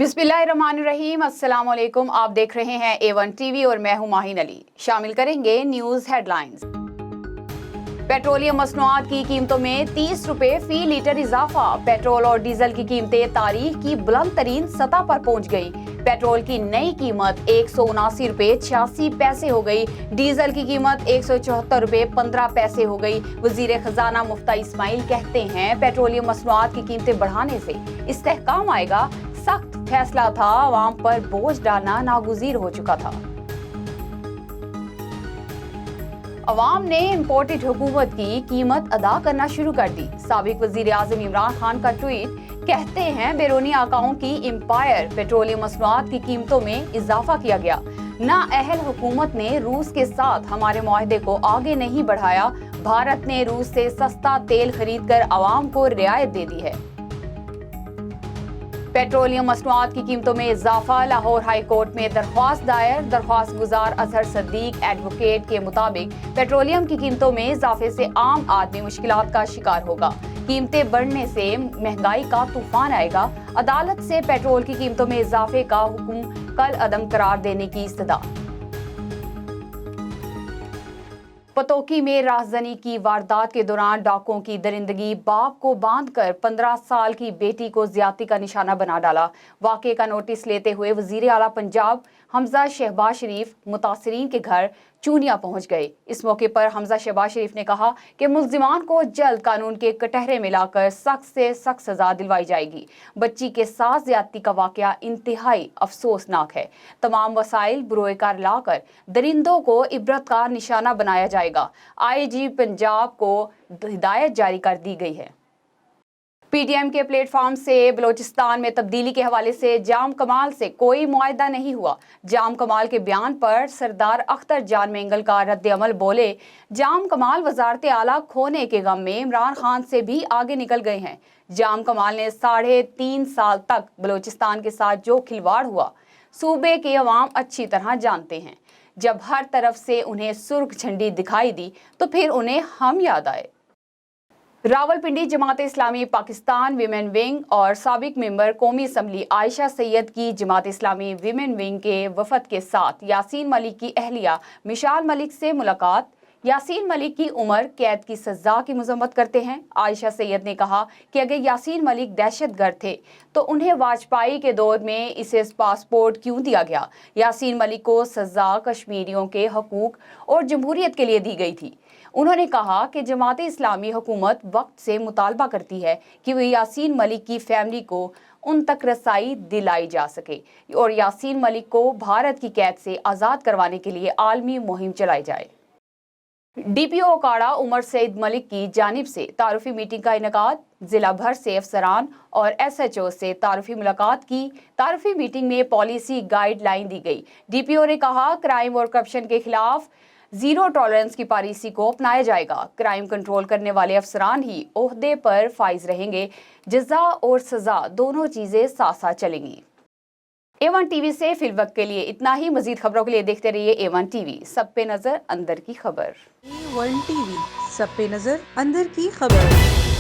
बिस्मिल्लाहिर्रहमानिर्रहीम, अस्सलाम वालेकुम। आप देख रहे हैं A1 टीवी और मैं हूं माहिन अली। शामिल करेंगे न्यूज़ हेडलाइंस। पेट्रोलियम मसनूआत की कीमतों में 30 रुपए फी लीटर इजाफा। पेट्रोल और डीजल की कीमतें तारीख की बुलंद तरीन सतह पर पहुंच गई। पेट्रोल की नई कीमत 179 रुपए 86 पैसे हो गई। डीजल की कीमत 174 रुपए 15 पैसे हो गई। वजीर खजाना मुफ्ती इस्माइल कहते हैं, पेट्रोलियम मसनूआत की कीमतें बढ़ाने से इस्तेहकाम आएगा। सख्त फैसला था, आवाम पर बोझ डालना नागुज़ीर हो चुका था। अवाम ने इम्पोर्टेड हुकूमत की कीमत अदा करना शुरू कर दी। साबिक वजीर आज़म इमरान खान का ट्वीट, कहते हैं बैरूनी आकाओं की एम्पायर पेट्रोलियम मसनूआत की कीमतों में इजाफा किया गया। नाअहल हुकूमत ने रूस के साथ हमारे मुआहदे को आगे नहीं बढ़ाया। भारत ने रूस से सस्ता तेल खरीद कर अवाम को रियायत दे दी है। पेट्रोलियम मसनूआत की कीमतों में इजाफा। लाहौर हाई कोर्ट में दरख्वास्त दायर। दरख्वास्त गुजार अजहर सद्दीक एडवोकेट के मुताबिक पेट्रोलियम की कीमतों में इजाफे से आम आदमी मुश्किलात का शिकार होगा। कीमतें बढ़ने से महंगाई का तूफान आएगा। अदालत से पेट्रोल की कीमतों में इजाफे का हुक्म कल अदम करार देने की इस्तदा। पतोकी में राहजनी की वारदात के दौरान डाकुओं की दरिंदगी। बाप को बांधकर 15 साल की बेटी को ज्यादती का निशाना बना डाला। वाक़े का नोटिस लेते हुए वजीर आला पंजाब हमजा शहबाज शरीफ मुतासरीन के घर चूनिया पहुंच गए। इस मौके पर हमजा शहबाज शरीफ ने कहा कि मुल्जिमान को जल्द कानून के कटहरे में लाकर सख्त से सख्त सजा दिलवाई जाएगी। बच्ची के साथ ज्यादती का वाकया इंतहाई अफसोसनाक है। तमाम वसाइल बुरोएकार लाकर दरिंदों को इबरत का निशाना बनाया जाएगा। IG पंजाब को हिदायत जारी कर दी गई है। PTM के प्लेटफॉर्म से बलोचिस्तान में तब्दीली के हवाले से जाम कमाल से कोई मुआहदा नहीं हुआ। जाम कमाल के बयान पर सरदार अख्तर जान मेंगल का रद्द अमल, बोले जाम कमाल वजारत आला खोने के गम में इमरान खान से भी आगे निकल गए हैं। जाम कमाल ने 3.5 साल तक बलोचिस्तान के साथ जो खिलवाड़ हुआ, सूबे के अवाम अच्छी तरह जानते हैं। जब हर तरफ से उन्हें सुर्ख झंडी दिखाई दी तो फिर उन्हें हम याद आए। रावलपिंडी जमात इस्लामी पाकिस्तान विमेन विंग और साबिक मेंबर कौमी असम्बली आयशा सैयद की जमात इस्लामी विमेन विंग के वफद के साथ यासीन मलिक की अहलिया मिशाल मलिक से मुलाकात। यासीन मलिक की उम्र कैद की सजा की मजम्मत करते हैं। आयशा सैयद ने कहा कि अगर यासीन मलिक दहशतगर्द थे तो उन्हें वाजपेयी के दौर में इसे पासपोर्ट क्यों दिया गया। यासीन मलिक को सजा कश्मीरियों के हकूक और जमहूरियत के लिए दी गई थी। उन्होंने कहा कि जमात इस्लामी हुकूमत वक्त से मुतालबा करती है कि वह यासीन मलिक की फैमिली को उन तक रसाई दिलाई जा सके और यासीन मलिक को भारत की कैद से आज़ाद करवाने के लिए आलमी मुहिम चलाई जाए। DPO ओकाड़ा उमर सईद मलिक की जानिब से तारुफी मीटिंग का इनेकाद। जिला भर से अफसरान और SHO से तारुफी मुलाकात की। तारुफी मीटिंग में पॉलिसी गाइडलाइन दी गई। DPO ने कहा क्राइम और करप्शन के खिलाफ जीरो टॉलरेंस की पॉलिसी को अपनाया जाएगा। क्राइम कंट्रोल करने वाले अफसरान ही ओहदे पर फाइज रहेंगे। जजा और सजा दोनों चीजें साथ साथ चलेंगी। A1 टीवी से फिलवक्त के लिए इतना ही। मजीद खबरों के लिए देखते रहिए A1 टीवी। सब पे नजर, अंदर की खबर। A1 टीवी, सब पे नजर, अंदर की खबर।